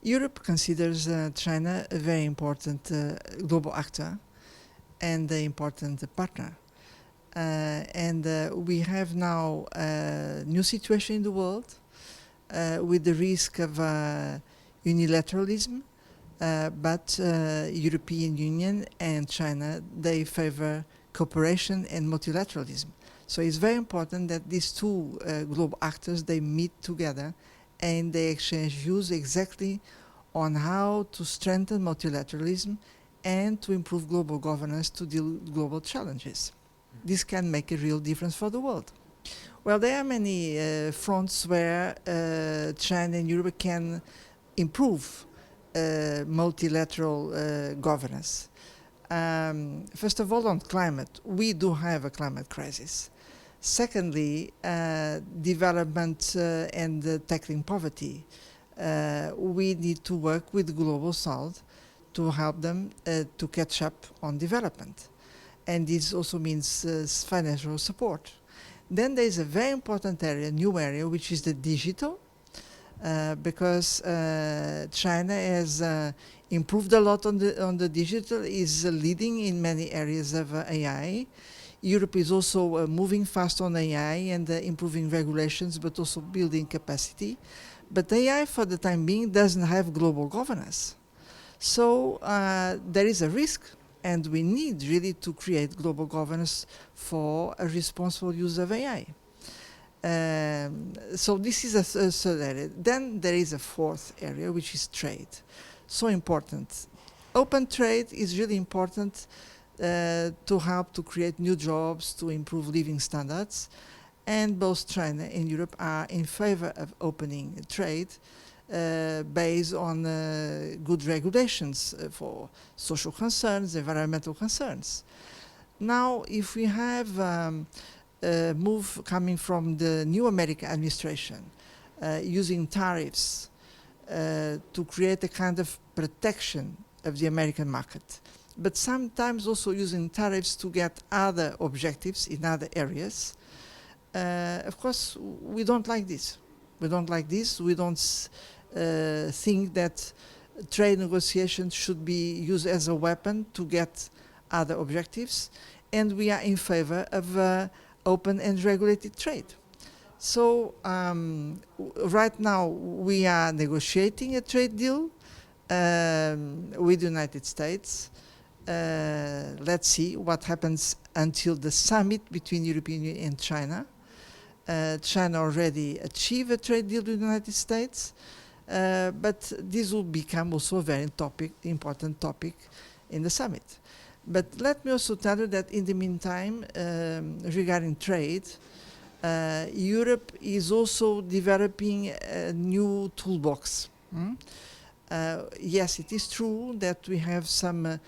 Europe considers China a very important global actor and an important partner. And we have now a new situation in the world with the risk of unilateralism, but European Union and China, they favor cooperation and multilateralism. So it's very important that these two global actors, they meet together and they exchange views exactly on how to strengthen multilateralism and to improve global governance to deal with global challenges. This can make a real difference for the world. Well, there are many fronts where China and Europe can improve multilateral governance. First of all, on climate, we do have a climate crisis. Secondly, development and tackling poverty. We need to work with the Global South to help them to catch up on development. And this also means financial support. Then there is a very important area, new area, which is the digital, because China has improved a lot on the digital, is leading in many areas of AI. Europe is also moving fast on AI and improving regulations, but also building capacity. But AI, for the time being, doesn't have global governance. So there is a risk, and we need really to create global governance for a responsible use of AI. So this is a third area. Then there is a fourth area, which is trade. So important. Open trade is really important to help to create new jobs, to improve living standards. And both China and Europe are in favor of opening trade based on good regulations for social concerns, environmental concerns. Now, if we have a move coming from the new American administration using tariffs to create a kind of protection of the American market, but sometimes also using tariffs to get other objectives in other areas, of course, we don't like this. We don't like this. We don't think that trade negotiations should be used as a weapon to get other objectives, and we are in favor of open and regulated trade. So right now we are negotiating a trade deal with the United States. Let's see what happens until the summit between European Union and China. China already achieved a trade deal with the United States, but this will become also a very important topic in the summit. But let me also tell you that in the meantime, regarding trade, Europe is also developing a new toolbox. Yes, it is true that we have some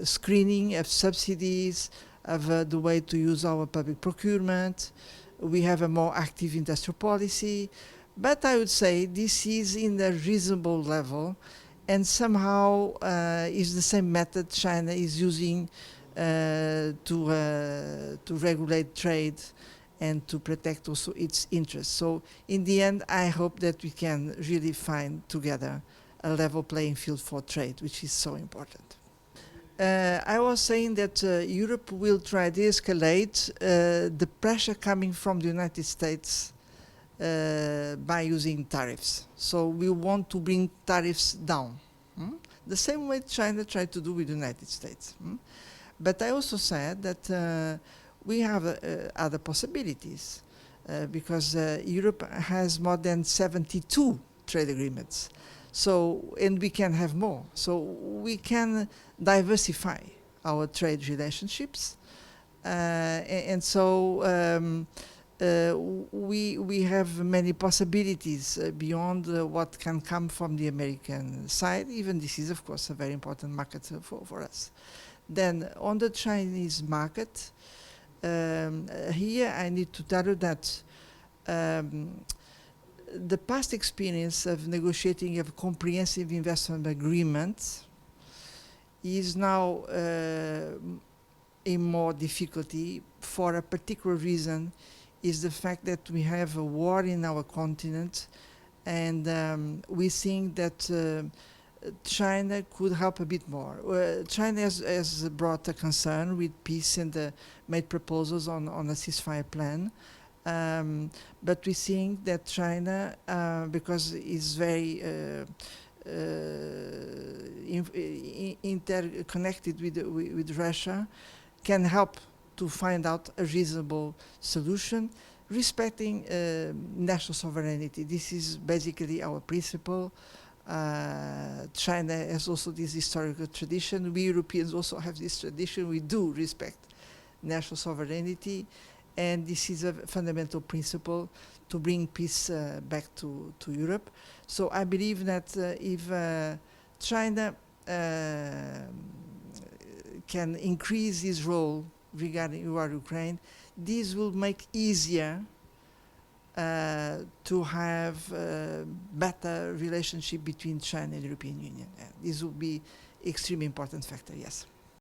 screening of subsidies, of the way to use our public procurement. We have a more active industrial policy, but I would say this is in a reasonable level, and somehow is the same method China is using to regulate trade and to protect also its interests. So in the end, I hope that we can really find together a level playing field for trade, which is so important. I was saying that Europe will try to escalate the pressure coming from the United States by using tariffs. So we want to bring tariffs down. The same way China tried to do with the United States. But I also said that we have other possibilities because Europe has more than 72 trade agreements. So, and we can have more. So we can diversify our trade relationships. And so we have many possibilities beyond what can come from the American side. Even this is, of course, a very important market for us. Then on the Chinese market, here I need to tell you that the past experience of negotiating a comprehensive investment agreement is now in more difficulty for a particular reason, is the fact that we have a war in our continent and we think that China could help a bit more. China has brought a concern with peace and made proposals on a ceasefire plan. But we think that China, because it's very interconnected with Russia, can help to find out a reasonable solution respecting national sovereignty. This is basically our principle. China has also this historical tradition. We Europeans also have this tradition. We do respect national sovereignty, and this is a fundamental principle to bring peace back to Europe. So I believe that if China can increase its role regarding war Ukraine, this will make easier to have better relationship between China and the European Union. This will be extremely important factor, yes.